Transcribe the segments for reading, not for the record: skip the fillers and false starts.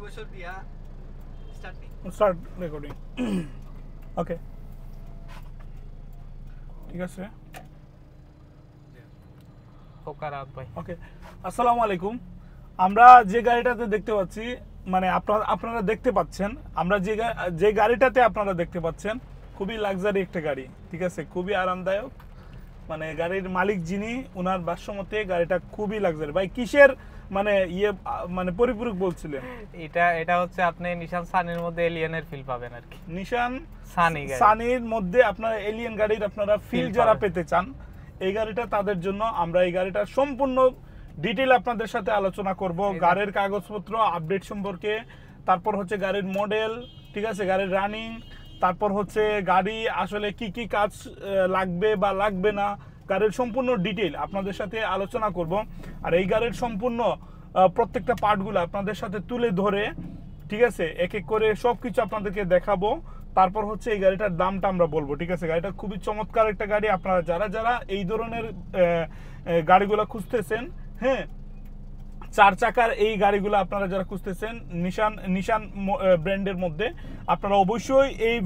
বছর দিয়া start recording ওকে ঠিক আছে ওকে আসসালামু আলাইকুম আমরা যে গাড়িটাতে দেখতে পাচ্ছি মানে আপনারা দেখতে পাচ্ছেন আমরা যে গাড়িটাতে আপনারা দেখতে পাচ্ছেন খুবই লাক্সারি একটা গাড়ি ঠিক আছে খুবই আরামদায়ক মানে গাড়ির মালিক যিনি ওনার ভাষ্যমতে গাড়িটা খুবই লাক্সারি ভাই কিসের মানে মানে পরিপূরক বলছিলেন এটা হচ্ছে আপনি নিশান সানির মধ্যে এলিয়েনের ফিল পাবেন আর কি নিশান সানির মধ্যে আপনারা এলিয়েন গাড়ির আপনারা ফিল যারা পেতে চান এই গাড়িটা তাদের জন্য আমরা এই গাড়িটার সম্পূর্ণ ডিটেইল আপনাদের সাথে আলোচনা করব গাড়ির কাগজপত্র আপডেট সম্পর্কে তারপর হচ্ছে গাড়ির মডেল ঠিক আছে গাড়ির রানিং তারপর হচ্ছে গাড়ি আসলে কি কি কাজ লাগবে বা লাগবে না গাড়ির সম্পূর্ণ ডিটেইল আপনাদের সাথে আলোচনা করব আর এই গাড়ির সম্পূর্ণ প্রত্যেকটা পার্টগুলো আপনাদের সাথে তুলে ধরে ঠিক আছে এক এক করে সবকিছু আপনাদেরকে দেখাবো তারপর হচ্ছে এই গাড়িটার দামটা আমরা বলবো ঠিক আছে গাড়িটা খুবই চমৎকার একটা গাড়ি আপনারা যারা এই ধরনের গাড়িগুলো খুঁজতেছেন হ্যাঁ চার চাকার এই গাড়িগুলো আপনারা যারা খুঁজতেছেন নিশান ব্র্যান্ডের মধ্যে আপনারা অবশ্যই এই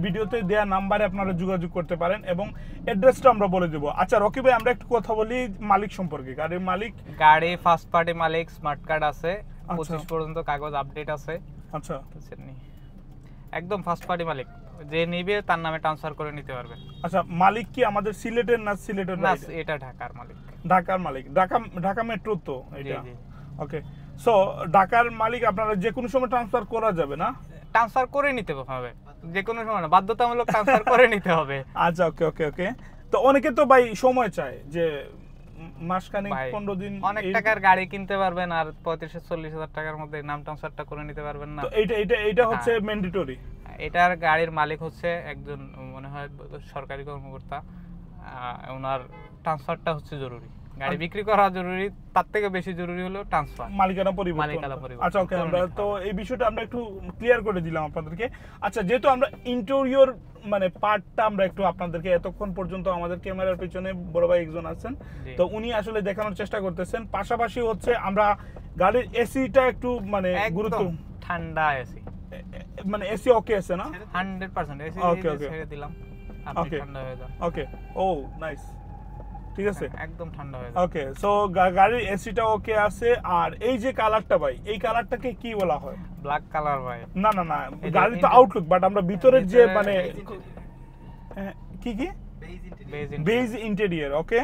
ভিডিওতে দেওয়া নাম্বারে আপনারা যোগাযোগ করতে পারেন এবং অ্যাড্রেসটা আমরা বলে দেবো আচ্ছা রকি ভাই আমরা একটু কথা বলি মালিক সম্পর্কে গাড়ির মালিক গাড়ি ফার্স্ট পার্টি মালিক স্মার্ট কার্ড আছে 25 পর্যন্ত কাগজ আপডেট আছে আচ্ছা একদম ফার্স্ট পার্টি মালিক যে নিবে তার নামে ট্রান্সফার করে নিতে পারবে আচ্ছা মালিক কি আমাদের সিলেটের না না এটা ঢাকার মালিক ঢাকা মেট্রো তো এটা ওকে সো ঢাকার মালিক আপনারা যে কোনো সময় ট্রান্সফার করা যাবে না ট্রান্সফার করে নিতে হবে যে কোনো সময় না বাধ্যতামূলক ট্রান্সফার করে নিতে হবে আচ্ছা ওকে তো অনেকে তো ভাই সময় চায় যে মাসখানেক 15 দিন অনেক টাকার গাড়ি কিনতে পারবেন আর 35-40 টাকার মধ্যে নাম ট্রান্সফারটা করে নিতে পারবেন না তো এটা হচ্ছে ম্যান্ডেটরি এটার গাড়ির মালিক হচ্ছে একজন মনে হয় সরকারি কর্মকর্তা ওনার ট্রান্সফারটা হচ্ছে জরুরি গাড়ি বিক্রি করা জরুরি তার থেকে বেশি জরুরি হলো ট্রান্সফার মালিকানা পরিবর্তন আচ্ছা ওকে আমরা তো এই বিষয়টা আমরা একটু ক্লিয়ার করে দিলাম আপনাদেরকে আচ্ছা যেহেতু আমরা ইন্টেরিয়র মানে পার্টটা আমরা একটু আপনাদেরকে এতক্ষণ পর্যন্ত আমাদের ক্যামেরার পিছনে বড় ভাই একজন আছেন তো উনি আসলে দেখানোর চেষ্টা করতেছেন পাশাপাশি হচ্ছে আমরা গাড়ির এসিটা একটু মানে গুরুত্ব ঠান্ডা এসি মানে এসি ওকে আছে না 100% এসি ছেড়ে দিলাম আপনি ঠান্ডা হয়ে যান ওকে ও নাইস ঠিক আছে একদম ঠান্ডা হয়ে যাবে ওকে সো গাড়ির এসিটা ওকে আছে আর এই যে কালারটা ভাই এই কালারটাকে কি বলা হয় ব্ল্যাক কালার ভাই না গাড়ি তো আউটলুক বাট আমরা ভিতরের যে মানে কি বেজ ইন্টেরিয়র ওকে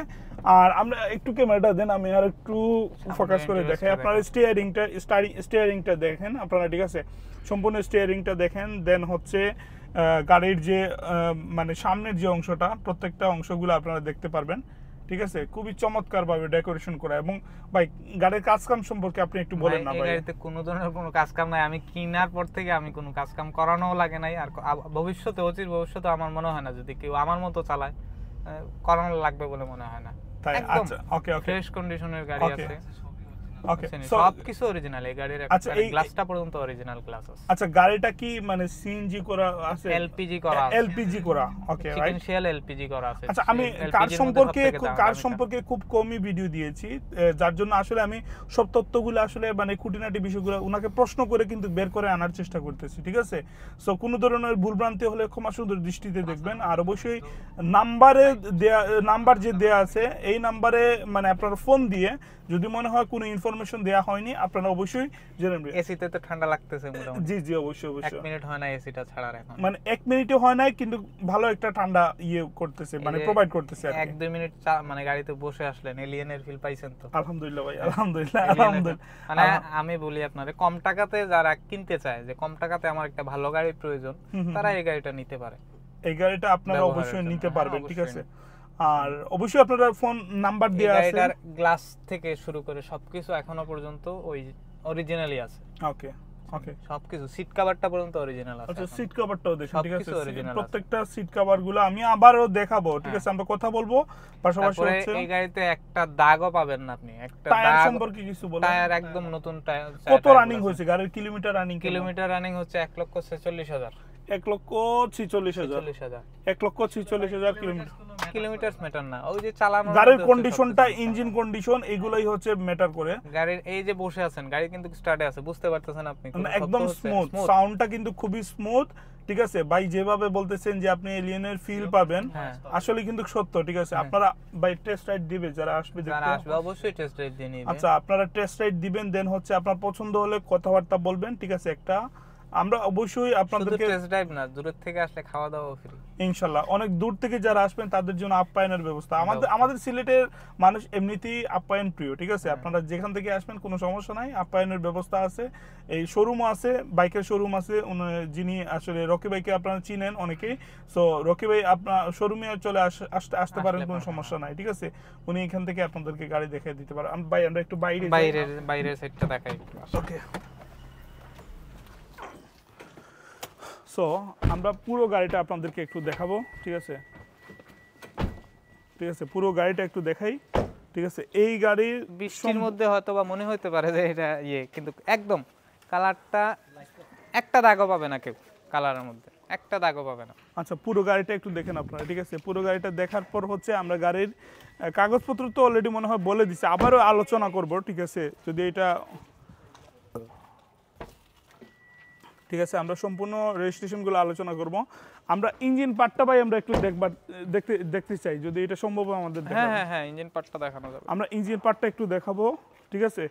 আর আমরা একটু ক্যামেরাটা দেন আমি আর একটু ফোকাস করে দেখাই আপনারা স্টিয়ারিংটা দেখেন আপনারা ঠিক আছে সম্পূর্ণ স্টিয়ারিংটা দেখেন দেন হচ্ছে গাড়ির যে মানে সামনের যে অংশটা প্রত্যেকটা অংশগুলো আপনারা দেখতে পারবেন ঠিক আছে খুবই চমৎকার ভাবে ডেকোরেশন করা এবং ভাই গাড়ির কাজকাম সম্পর্কে আপনি একটু বলেন না ভাই গাড়িতে কোনো ধরনের কোনো কাজকাম নাই আমি কিনার পর থেকে আমি কোনো কাজকাম করানোও লাগে নাই আর ভবিষ্যতে ভবিষ্যতে আমার মনে হয় না যদি কেউ আমার মতো চালায় করানো লাগবে বলে মনে হয় না তাই আচ্ছা ওকে ফ্রেশ কন্ডিশনের গাড়ি আছে ওকে সবকিছু অরিজিনাল এই গাড়ির এই গ্লাসটা পর্যন্ত অরিজিনাল গ্লাস আছে আচ্ছা গাড়িটা কি মানে সিএনজি করা আছে এলপিজি করা আছে এলপিজি করা ওকে রাইট সিকোয়েন্সিয়াল এলপিজি করা আছে আচ্ছা আমি কার সম্পর্কে খুব কমই ভিডিও দিয়েছি যার জন্য আসলে আমি সব তথ্যগুলো আসলে মানে খুঁটিনাটি বিষয়গুলো উনাকে প্রশ্ন করে কিন্তু বের করে আনার চেষ্টা করতেছি ঠিক আছে সো কোনো ধরনের ভুলভ্রান্তি হলে ক্ষমা সুন্দর দৃষ্টিতে দেখবেন আর অবশ্যই নাম্বার যে দেয়া আছে এই নাম্বারে মানে আপনারা ফোন দিয়ে যদি মনে হয় কোনো ইনফরমেশন দেয়া হয়নি আপনারা অবশ্যই জেনে নেবেন এসিতে তো ঠান্ডা লাগতেছে মোটামুটি জি অবশ্যই 1 মিনিট হয় না এসিটা ছাড়ার এখন মানে 1 মিনিটও হয় না কিন্তু ভালো একটা ঠান্ডা করতেছে মানে প্রোভাইড করতেছে আর 1-2 মিনিট মানে গাড়িতে বসে আসলেন এলিয়েনের ফিল পাইছেন তো আলহামদুলিল্লাহ ভাই আলহামদুলিল্লাহ মানে আমি বলি আপনারে কম টাকাতে যারা কিনতে চায় যে কম টাকাতে আমার একটা ভালো গাড়ি প্রয়োজন তারা এই গাড়িটা নিতে পারে এই গাড়িটা আপনারা অবশ্যই নিতে পারবেন ঠিক আছে আর অবশ্যই আপনারা ফোন নাম্বার দেয়া আছে এটার গ্লাস থেকে শুরু করে সবকিছু এখনো পর্যন্ত ওই অরিজিনালি আছে ওকে সবকিছু সিট কভারটা পর্যন্ত অরিজিনাল আছে আচ্ছা সিট কভারটাও দেখুন ঠিক আছে প্রত্যেকটা সিট কভারগুলো আমি আবারও দেখাবো ঠিক আছে আমরা কথা বলবো পাশাপাশি হচ্ছে এই গাড়িতে একটা দাগও পাবেন না আপনি একটা টায়ার সম্পর্কে কিছু বলেন টায়ার একদম নতুন টায়ার কত রানিং হয়েছে গাড়ির কিলোমিটার রানিং হচ্ছে 1,46,000 1,46,000 1,46,000 কিলোমিটার কিলোমিটারস ম্যাটার না, ওই যে চালানো গাড়ির কন্ডিশনটা, ইঞ্জিন কন্ডিশন এগুলাই হচ্ছে ম্যাটার করে। গাড়ির এই যে বসে আছেন, গাড়ি কিন্তু স্টার্টে আছে, বুঝতে পারতেছেন আপনি, একদম স্মুথ, সাউন্ডটা কিন্তু খুবই স্মুথ, ঠিক আছে ভাই। যেভাবে বলতেছেন যে আপনি এলিয়েনের ফিল পাবেন, আসলে কিন্তু সত্য, ঠিক আছে। আপনারা ভাই টেস্ট রাইড দিবে, যারা আসবে যারা আসবে অবশ্যই টেস্ট রাইড দিয়ে নিবে। আচ্ছা, আপনারা টেস্ট রাইড দিবেন, দেন হচ্ছে আপনার পছন্দ হলে কথাবার্তা বলবেন, ঠিক আছে। একটা আমরা অবশ্যই আপনাদেরকে টেস্ট ড্রাইভ না, দূর থেকে আসলে খাওয়া দাওয়া ফ্রি ইনশাআল্লাহ। অনেক দূর থেকে যারা আসবেন তাদের জন্য আপ্যায়নের ব্যবস্থা। আমাদের সিলেটের মানুষ এমনিতেই আপ্যায়ন প্রিয়, ঠিক আছে। আপনারা যেখান থেকে আসবেন কোনো সমস্যা নাই, আপ্যায়নের ব্যবস্থা আছে। এই শোরুমও আছে, বাইকের শোরুম আছে, যিনি আসলে রকি ভাইকে আপনারা চিনেন অনেকেই। সো রকি ভাই আপনার শোরুমে চলে আসতে পারেন, কোনো সমস্যা নাই, ঠিক আছে। উনি এখান থেকে আপনাদেরকে গাড়ি দেখিয়ে দিতে পারেন। ভাই আমরা একটু বাইরের সাইডটা দেখাই। ওকে, সো আমরা পুরো গাড়িটা আপনাদেরকে একটু দেখাবো, ঠিক আছে। ঠিক আছে, পুরো গাড়িটা একটু দেখাই, ঠিক আছে। এই গাড়ির বৃষ্টির মধ্যে হয়তো বা মনে হতে পারে যে এটা কিন্তু একদম কালারটা একটা দাগও পাবে না কেউ, কালারের মধ্যে একটা দাগও পাবে না। আচ্ছা, পুরো গাড়িটা একটু দেখেন আপনারা, ঠিক আছে। পুরো গাড়িটা দেখার পর হচ্ছে আমরা গাড়ির কাগজপত্র তো অলরেডি মনে হয় বলে দিছি, আবারও আলোচনা করব, ঠিক আছে। যদি এটা ঠিক আছে, আমরা সম্পূর্ণ রেজিস্ট্রেশনগুলো আলোচনা করব। আমরা ইঞ্জিন পার্টটা ভাই আমরা একটু দেখতে চাই, যদি এটা সম্ভব হয় আমাদের দেখাবো। হ্যাঁ, ইঞ্জিন পার্টটা দেখানো যাবে। আমরা ইঞ্জিন পার্টটা একটু দেখাবো, ঠিক আছে।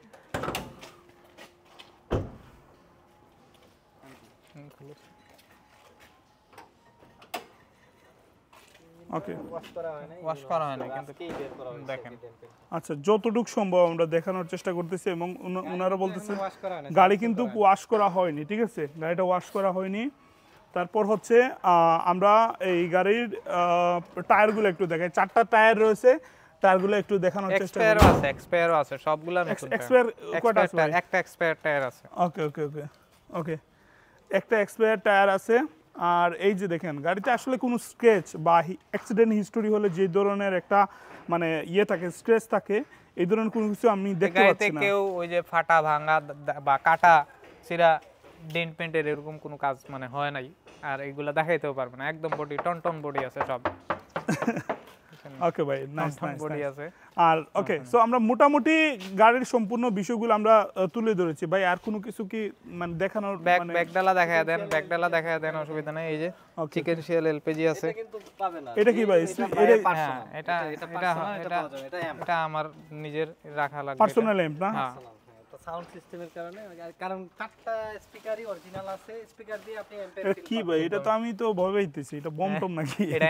ওকে, ওয়াশ করা হয় না কিন্তু দেখেন। আচ্ছা, যতটুকু সম্ভব আমরা দেখানোর চেষ্টা করতেছি, এবং ওনারা বলতেছেন গাড়ি কিন্তু ওয়াশ করা হয়নি, ঠিক আছে। গাড়িটা ওয়াশ করা হয়নি। তারপর হচ্ছে আমরা এই গাড়ির টায়ারগুলো একটু দেখাই। 4টা টায়ার রয়েছে, টায়ারগুলো একটু দেখানোর চেষ্টা করি। এক্সপায়ারও আছে, সবগুলা নতুন। এক্সপায়ার কয়টা আছে? একটা এক্সপায়ার টায়ার আছে। ওকে, একটা এক্সপায়ার টায়ার আছে। আর এই যে দেখেন, গাড়িতে আসলে কোনো স্ক্র্যাচ বা অ্যাক্সিডেন্ট হিস্টোরি হলে যে ধরনের একটা মানে থাকে, স্ক্র্যাচ থাকে, এই ধরনের কোনো কিছু আমি দেখতে পাচ্ছি না। কেউ ওই যে ফাটা ভাঙা বা কাটা ছিঁড়া ডেন্ট পেন্টের এরকম কোনো কাজ মানে হয় নাই, আর এগুলা দেখাইতেও পারবে না। একদম বডি টন বডি আছে সব। ওকে ভাই, নাইস বডি আছে। আর ওকে, সো আমরা মোটামুটি গাড়ির সম্পূর্ণ বিষয়গুলো আমরা তুলে ধরেছি। ভাই আর কোনো কিছু কি মানে দেখানোর, মানে ব্যাকডালা দেখায় দেন, অসুবিধা নাই। এই যে চিকেন শিয়াল এলপিজি আছে, এটা কিন্তু পাবে না। এটা কি ভাই? এটা আমার নিজের রাখা লাগবে, পার্সোনাল ল্যাম্প না? হ্যাঁ, সাউন্ড সিস্টেমের কারণে, কারণ 4টা স্পিকারই অরিজিনাল আছে, স্পিকার দিয়ে আপনি এটা কি ভাই? এটা তো আমি তো ভয় পাইতেছি, এটা বম টম নাকি? এটা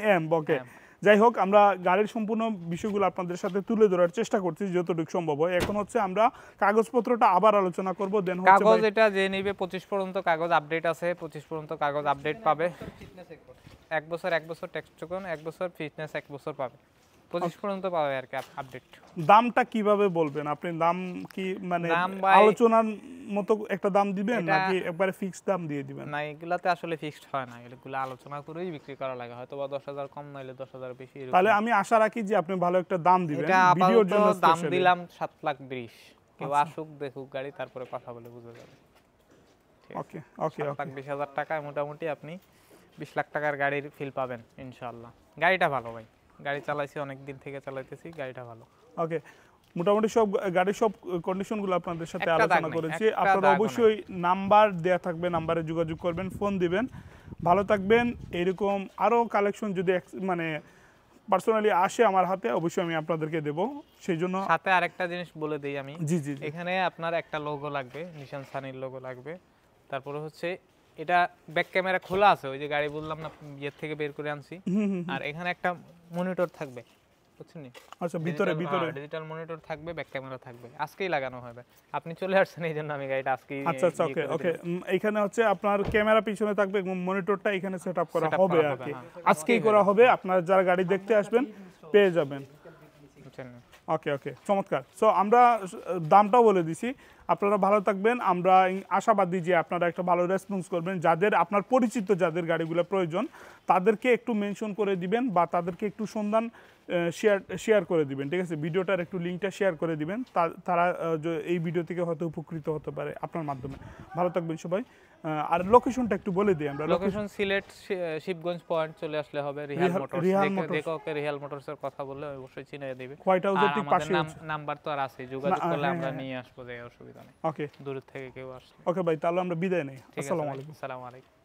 অ্যাম্প। ওকে, যাই হোক, আমরা গাড়ির সম্পূর্ণ বিষয়গুলো আপনাদের সাথে তুলে ধরার চেষ্টা করছি যতটুকু সম্ভব হয়। এখন হচ্ছে আমরা কাগজপত্রটা আবার আলোচনা করব। দেন হচ্ছে কাগজ এটা যে নিবে 25 পর্যন্ত কাগজ আপডেট আছে, 25 পর্যন্ত কাগজ আপডেট পাবে। 1 বছর টেক্সট টোকন, 1 বছর ফিটনেস 1 বছর পাবে, 25 পর্যন্ত পাবে আর কি আপডেট। দামটা কিভাবে বলবেন আপনি? দাম কি মানে আলোচনার মতো একটা দাম দিবেন নাকি একবারে ফিক্সড দাম দিয়ে দিবেন? না, এগুলাতে আসলে ফিক্সড হয় না, এগুলো আলোচনা করেই বিক্রি করা লাগে। হয়তো বা 10,000 কম নাইলে 10,000 বেশি। তাহলে আমি আশা রাখি যে আপনি ভালো একটা দাম দিবেন। এটা ভিডিওর জন্য দাম দিলাম 7,20,000। কেউ আসুক দেখুক গাড়ি, তারপরে কথা বলে বুঝে যাবে। ওকে, 7,20,000 টাকায় মোটামুটি আপনি 20 লাখ টাকার গাড়ির ফিল পাবেন ইনশাআল্লাহ। গাড়িটা ভালো ভাই, গাড়ি চালাইছি, অনেক দিন থেকে চালাইতেছি, গাড়িটা ভালো। ওকে, মোটামুটি সব গাড়ির সব কন্ডিশনগুলো আপনাদের সাথে আলোচনা করেছি। আপনারা অবশ্যই নাম্বার দেয়া থাকবে, নাম্বারে যোগাযোগ করবেন, ফোন দিবেন। ভালো থাকবেন। এরকম আরো কালেকশন যদি মানে পার্সোনালি আসে আমার হাতে, অবশ্যই আমি আপনাদেরকে দেব। সেই জন্য সাথে আরেকটা জিনিস বলে দেই আমি। জি, এখানে আপনার একটা লোগো লাগবে, নিশান সানির লোগো লাগবে। তারপরে হচ্ছে এটা ব্যাক ক্যামেরা খোলা আছে, ওই যে গাড়ি বললাম না ইয়ের থেকে বের করে আনছি। আর এখানে একটা মনিটর থাকবে, বুঝছেন? আচ্ছা, ভিতরে ডিজিটাল মনিটর থাকবে, ব্যাক ক্যামেরা থাকবে, আজকেই লাগানো হবে। আপনি চলে আসছেন এই জন্য আমি গাড়িটা আজকেই। আচ্ছা, ওকে, এখানে হচ্ছে আপনার ক্যামেরা পিছনে থাকবে এবং মনিটরটা এখানে সেটআপ করা হবে আর কি। আজকেই করা হবে, আপনারা যারা গাড়ি দেখতে আসবেন পেয়ে যাবেন। ওকে, চমৎকার। সো আমরা দামটাও বলে দিছি। আপনারা ভালো থাকবেন। আমরা আশাবাদী যে আপনারা একটা ভালো রেসপন্স করবেন। যাদের আপনার পরিচিত যাদের গাড়িগুলো প্রয়োজন তাদেরকে একটু মেনশন করে দিবেন বা তাদেরকে একটু সন্ধান শেয়ার করে দিবেন, ঠিক আছে? ভিডিওটার একটু লিঙ্কটা শেয়ার করে দিবেন, তারা এই ভিডিও থেকে হয়তো উপকৃত হতে পারে আপনার মাধ্যমে। ভালো থাকবেন সবাই। আর লোকেশনটা একটু বলে দিই আমরা। লোকেশন সিলেট শিবগঞ্জ পয়েন্ট চলে আসলে হবে। রিহাল মোটরস রিহাল মোটরসের কথা বললে অবশ্যই চিনিয়ে দিবে। হোয়াইট হাউসের ঠিক পাশে নাম্বার তো আর আছে, যোগাযোগ করলে আমরা নিয়ে আসবো, অসুবিধা নেই। ওকে, দূর থেকে কেউ আসলে। ওকে ভাই, তাহলে আমরা বিদায় নেই। আসসালামু আলাইকুম। আসসালামু আলাইকুম।